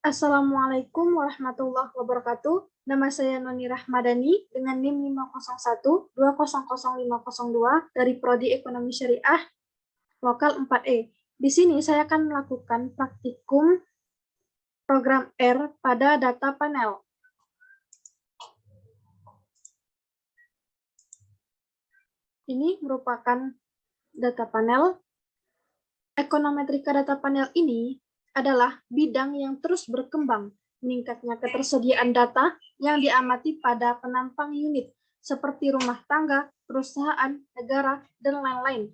Assalamualaikum warahmatullahi wabarakatuh. Nama saya Noni Rahmadani dengan NIM 501-2000502 dari Prodi Ekonomi Syariah Lokal 4E. Di sini saya akan melakukan praktikum program R pada data panel. Ini merupakan data panel. Ekonometrika data panel ini adalah bidang yang terus berkembang, meningkatnya ketersediaan data yang diamati pada penampang unit seperti rumah tangga, perusahaan, negara, dan lain-lain.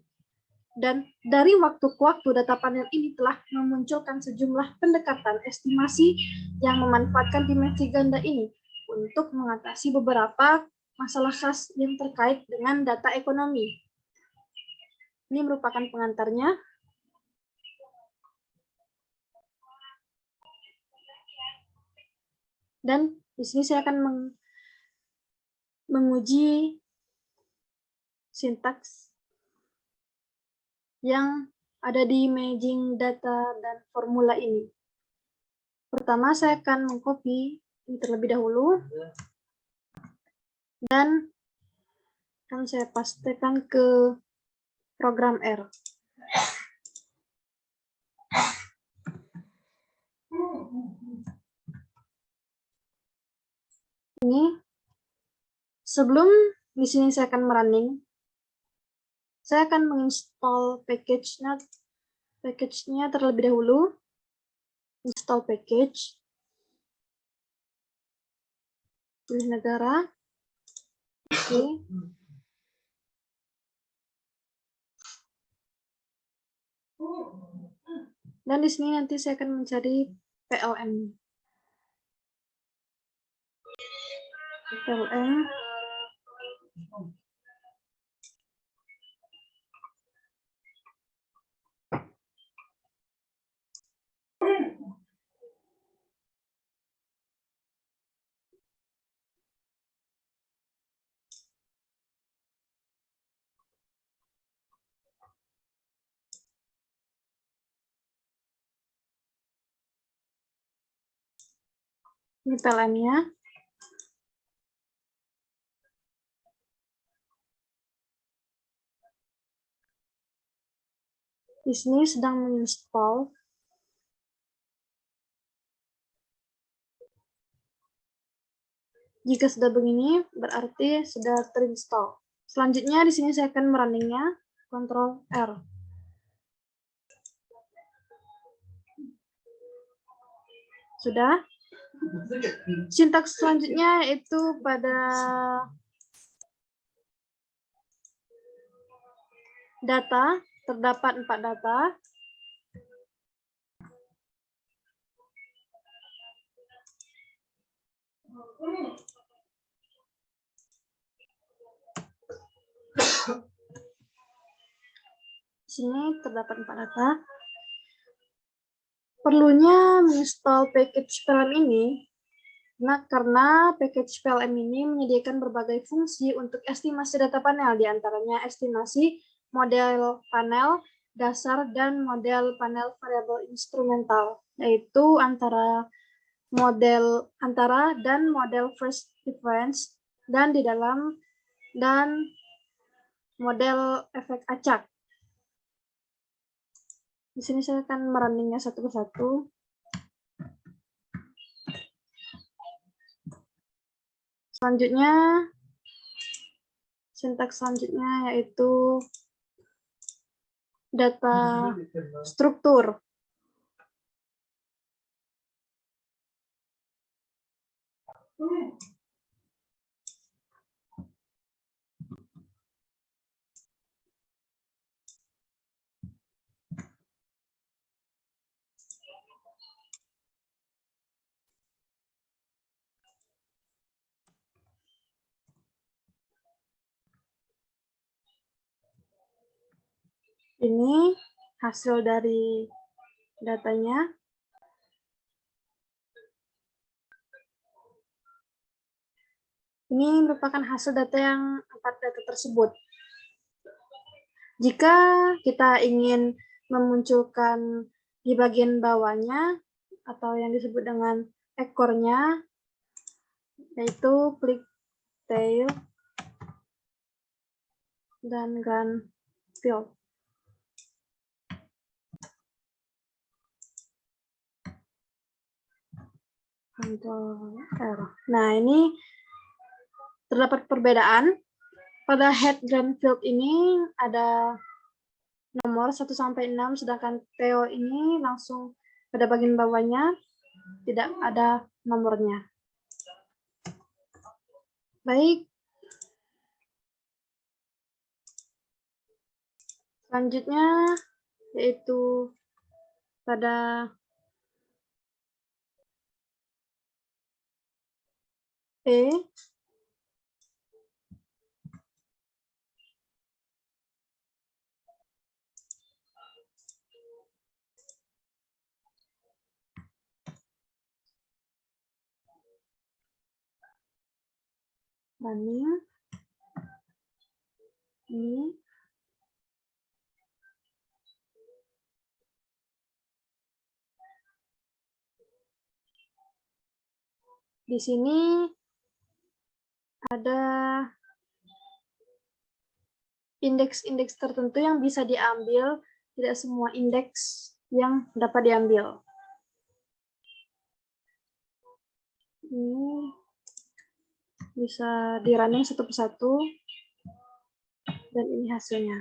Dan dari waktu ke waktu data panel ini telah memunculkan sejumlah pendekatan estimasi yang memanfaatkan dimensi ganda ini untuk mengatasi beberapa masalah khas yang terkait dengan data ekonomi. Ini merupakan pengantarnya. Dan di sini saya akan menguji sintaks yang ada di imaging data dan formula ini. Pertama, saya akan mengcopy ini terlebih dahulu dan akan saya pastekan ke program R. Ini sebelum di sini saya akan merunning, saya akan menginstall package-nya terlebih dahulu. Install package, pilih negara, oke. Dan di sini nanti saya akan mencari PLN. Ini PLN-nya. Di sini sedang menginstall. Jika sudah begini, berarti sudah terinstall. Selanjutnya di sini saya akan merunningnya, Ctrl R. Sudah. Sintaks selanjutnya itu pada data, terdapat 4 data. Di sini terdapat 4 data. Perlunya menginstal package PLM ini, karena package PLM ini menyediakan berbagai fungsi untuk estimasi data panel, diantaranya estimasi model panel dasar dan model panel variabel instrumental, yaitu antara dan model first difference, dan di dalam dan model efek acak. Di sini saya akan merunningnya satu persatu. Selanjutnya, sintaks selanjutnya yaitu data struktur. Ini hasil dari datanya. Ini merupakan hasil data yang 4 data tersebut. Jika kita ingin memunculkan di bagian bawahnya atau yang disebut dengan ekornya, yaitu pigtail dan gun field. Ctrl R. Nah, ini terdapat perbedaan. Pada head gun field ini ada nomor 1 sampai 6, sedangkan Theo ini langsung pada bagian bawahnya tidak ada nomornya. Baik. Selanjutnya yaitu pada E. Banding ini di sini ada indeks-indeks tertentu yang bisa diambil, tidak semua indeks yang dapat diambil. Ini bisa di running satu persatu, dan ini hasilnya.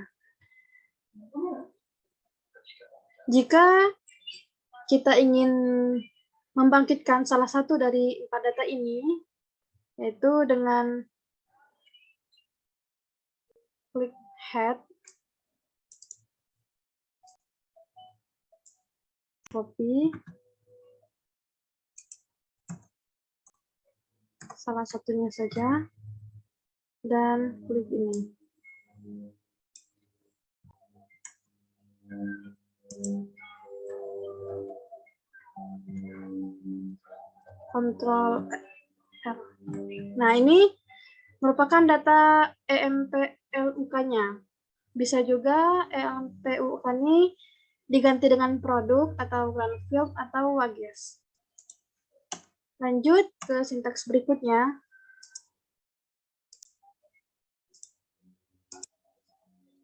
Jika kita ingin membangkitkan salah satu dari 4 data ini, yaitu dengan klik head, copy salah satunya saja, dan klik ini. Ctrl R. Nah, ini merupakan data EMPLUK-nya. Bisa juga EMPLUK ini diganti dengan produk atau gun field atau WAGES. Lanjut ke sintaks berikutnya.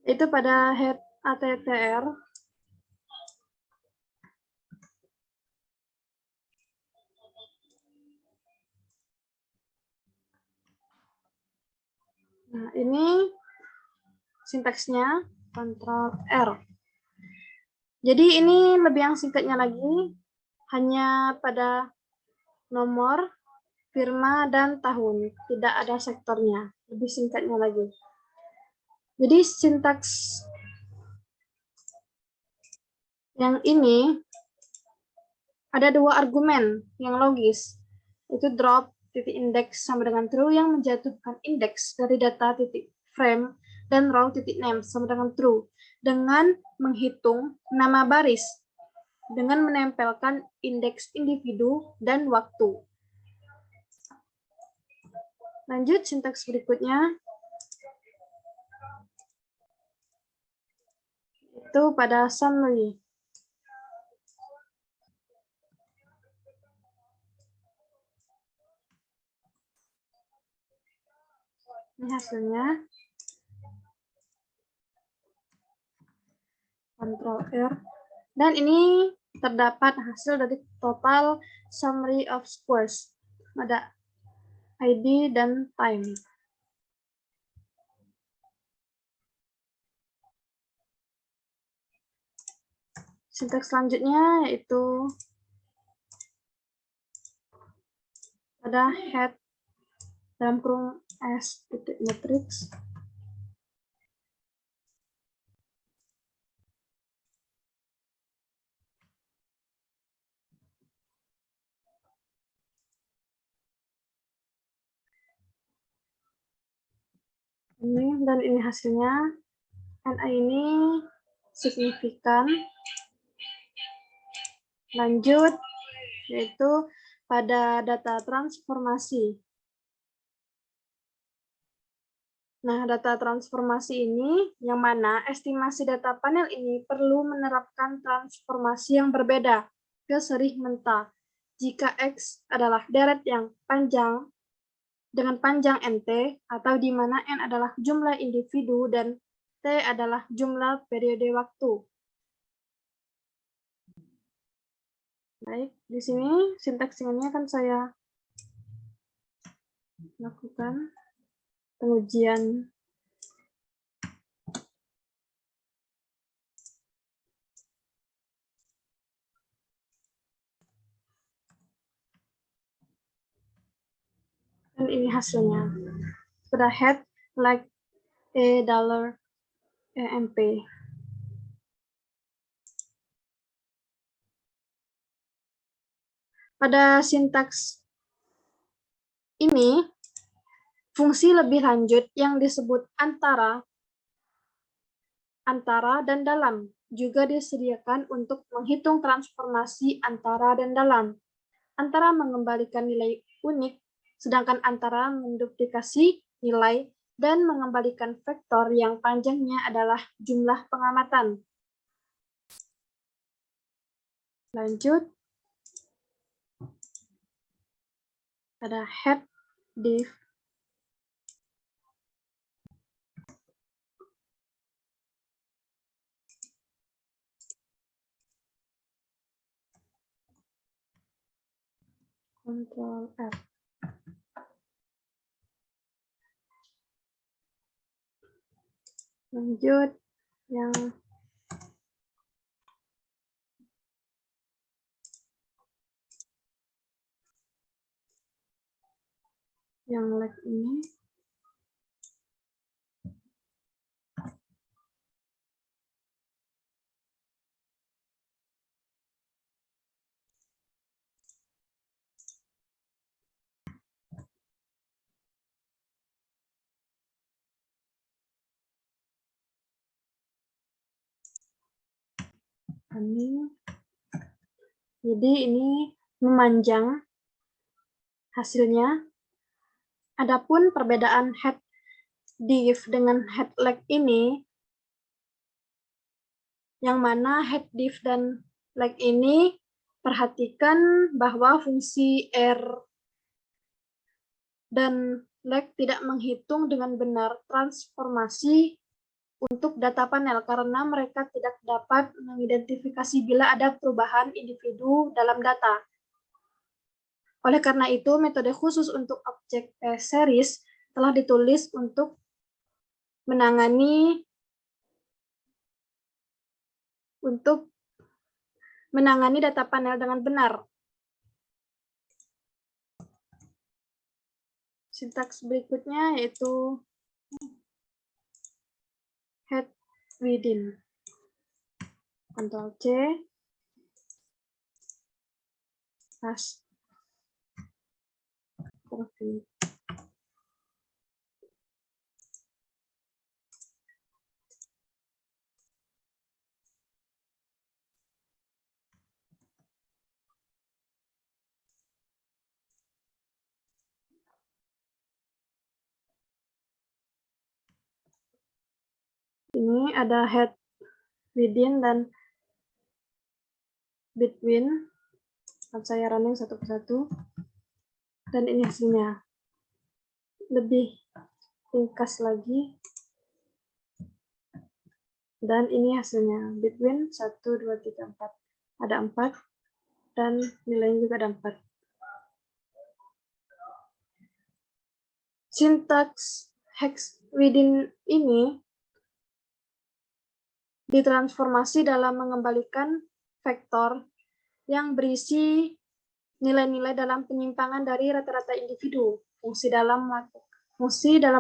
Itu pada head ATTR. Nah, ini sintaksnya, Ctrl R. Jadi ini lebih yang singkatnya lagi, hanya pada nomor, firma, dan tahun. Tidak ada sektornya, lebih singkatnya lagi. Jadi sintaks yang ini ada 2 argumen yang logis, itu drop, titik indeks sama dengan true yang menjatuhkan indeks dari data titik frame, dan row titik name sama dengan true dengan menghitung nama baris dengan menempelkan indeks individu dan waktu. Lanjut sintaks berikutnya, itu pada summary. Ini hasilnya. Ctrl R. Dan ini terdapat hasil dari total summary of scores. Ada ID dan time. Sintaks selanjutnya yaitu pada head dalam kurung S titik matrix. Ini dan ini hasilnya. NA ini signifikan. Lanjut yaitu pada data transformasi. Nah, data transformasi ini yang mana estimasi data panel ini perlu menerapkan transformasi yang berbeda ke seri mentah jika X adalah deret yang panjang dengan panjang NT, atau di mana N adalah jumlah individu dan T adalah jumlah periode waktu. Baik, di sini sintaksingannya akan saya lakukan pengujian. Dan ini hasilnya. Pada head like $, MP. Pada sintaks ini, fungsi lebih lanjut yang disebut antara dan dalam juga disediakan untuk menghitung transformasi antara dan dalam. Antara mengembalikan nilai unik, sedangkan antara menduplikasi nilai dan mengembalikan vektor yang panjangnya adalah jumlah pengamatan. Lanjut. Ada head diff, Ctrl F. Lanjut yang lag ini. Jadi ini memanjang hasilnya. Adapun perbedaan head diff dengan head lag ini, yang mana head diff dan lag ini, perhatikan bahwa fungsi R dan lag tidak menghitung dengan benar transformasi untuk data panel karena mereka tidak dapat mengidentifikasi bila ada perubahan individu dalam data. Oleh karena itu, metode khusus untuk objek series telah ditulis untuk menangani data panel dengan benar. Sintaks berikutnya yaitu head within. Ctrl C, paste. Ini ada head within dan between. Akan saya running satu persatu. Dan ini hasilnya. Lebih ringkas lagi. Dan ini hasilnya. Between 1, 2, 3, 4. Ada 4. Dan nilainya juga ada 4. Sintaks hex within ini ditransformasi dalam mengembalikan vektor yang berisi nilai-nilai dalam penyimpangan dari rata-rata individu, fungsi dalam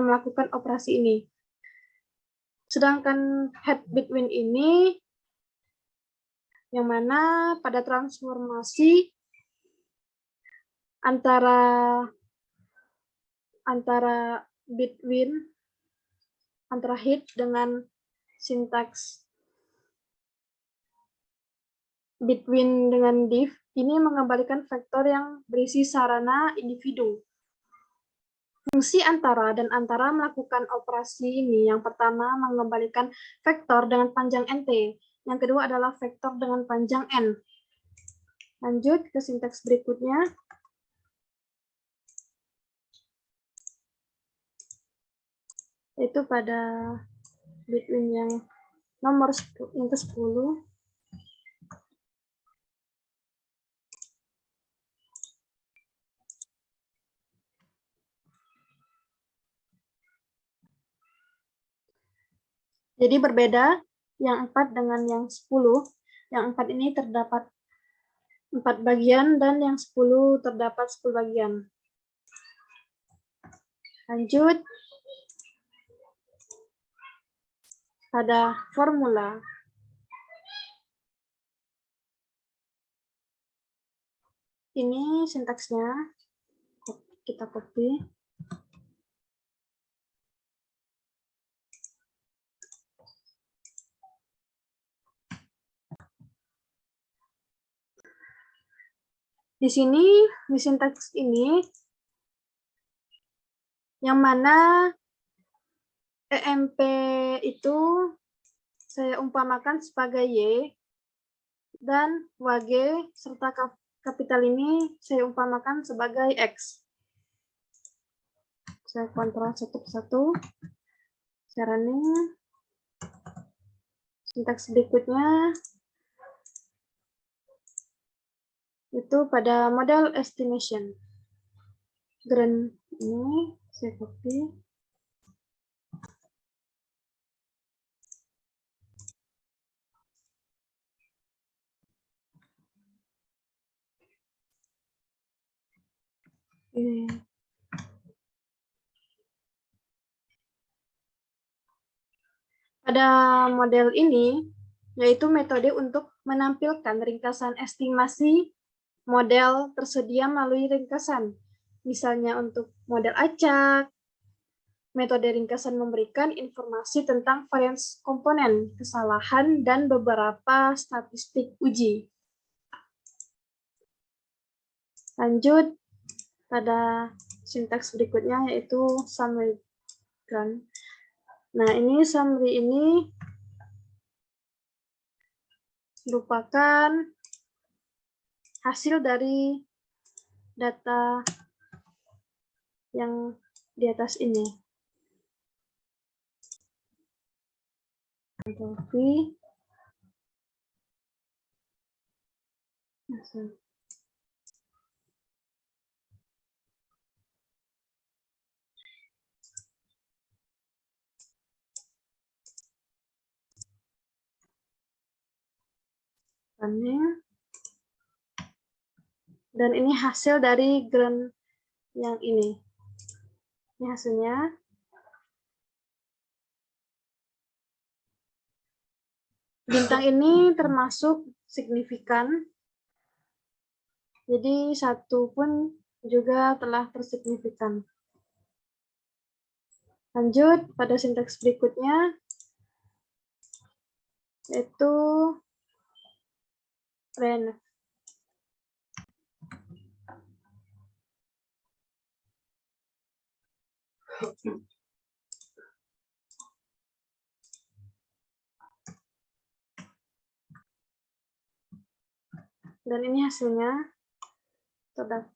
melakukan operasi ini. Sedangkan head between ini, yang mana pada transformasi antara between, antara head dengan sintaks between dengan diff, ini mengembalikan vektor yang berisi sarana individu. Fungsi antara dan antara melakukan operasi ini, yang pertama mengembalikan vektor dengan panjang NT, yang kedua adalah vektor dengan panjang N. Lanjut ke sintaks berikutnya. Itu pada between yang nomor yang ke-10. Jadi berbeda yang 4 dengan yang 10. Yang 4 ini terdapat 4 bagian dan yang 10 terdapat 10 bagian. Lanjut pada formula. Ini sintaksnya. Kita copy. Di sini, di sintaks ini, yang mana EMP itu saya umpamakan sebagai Y, dan WG serta kapital ini saya umpamakan sebagai X. Saya kontrol satu persatu. Saya running. Sintaks berikutnya itu pada model estimation. Grand ini saya copy. Pada model ini, yaitu metode untuk menampilkan ringkasan estimasi model tersedia melalui ringkasan. Misalnya untuk model acak, metode ringkasan memberikan informasi tentang varians komponen, kesalahan, dan beberapa statistik uji. Lanjut pada sintaks berikutnya, yaitu summary. Nah, ini summary ini merupakan hasil dari data yang di atas ini. Ctrl V. Dan ini hasil dari grant yang ini. Ini hasilnya. Bintang ini termasuk signifikan. Jadi satu pun juga telah tersignifikan. Lanjut pada sintaks berikutnya, yaitu REN. Dan ini hasilnya.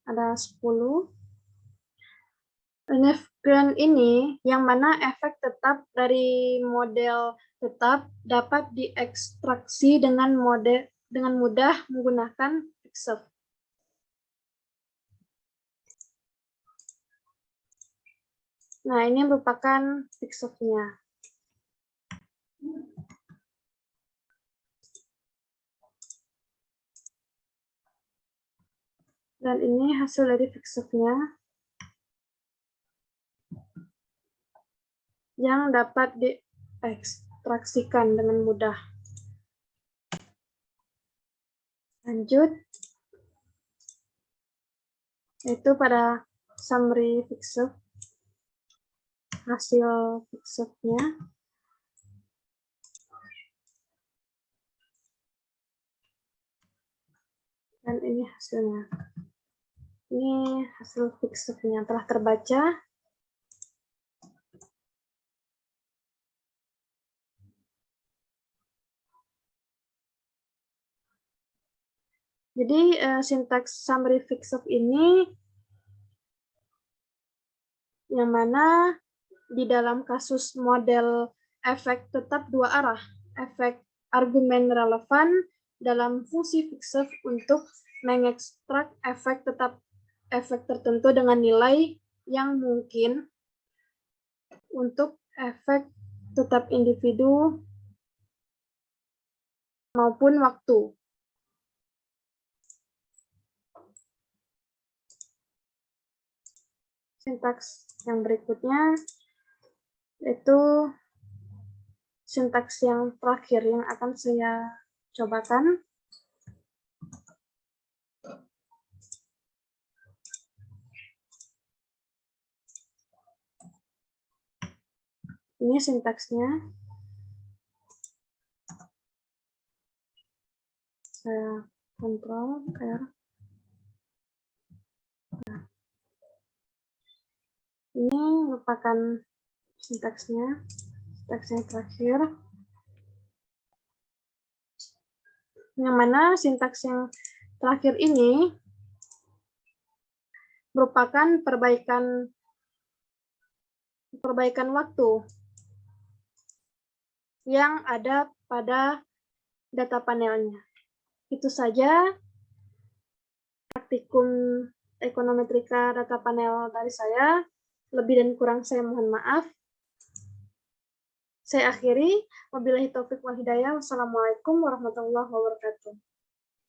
Ada 10. Grant ini yang mana efek tetap dari model tetap dapat diekstraksi dengan mudah menggunakan Pixel. Nah, ini merupakan Pixel-nya. Dan ini hasil dari Pixel-nya yang dapat diekstraksikan dengan mudah. Lanjut, itu pada summary Pixel, hasil Pixel-nya. Dan ini hasilnya. Ini hasil Pixel-nya telah terbaca. Jadi sintaks summary fixed ini yang mana di dalam kasus model efek tetap dua arah, efek argumen relevan dalam fungsi fixed untuk mengekstrak efek tetap efek tertentu dengan nilai yang mungkin untuk efek tetap individu maupun waktu. Sintaks yang berikutnya yaitu sintaks yang terakhir yang akan saya cobakan. Ini sintaksnya. Saya kontrol R. Nah, ini merupakan sintaksnya terakhir. Yang mana sintaks yang terakhir ini merupakan perbaikan waktu yang ada pada data panelnya. Itu saja praktikum ekonometrika data panel dari saya. Lebih dan kurang saya mohon maaf. Saya akhiri. Wabillahi taufik wal hidayah. Wassalamualaikum warahmatullahi wabarakatuh.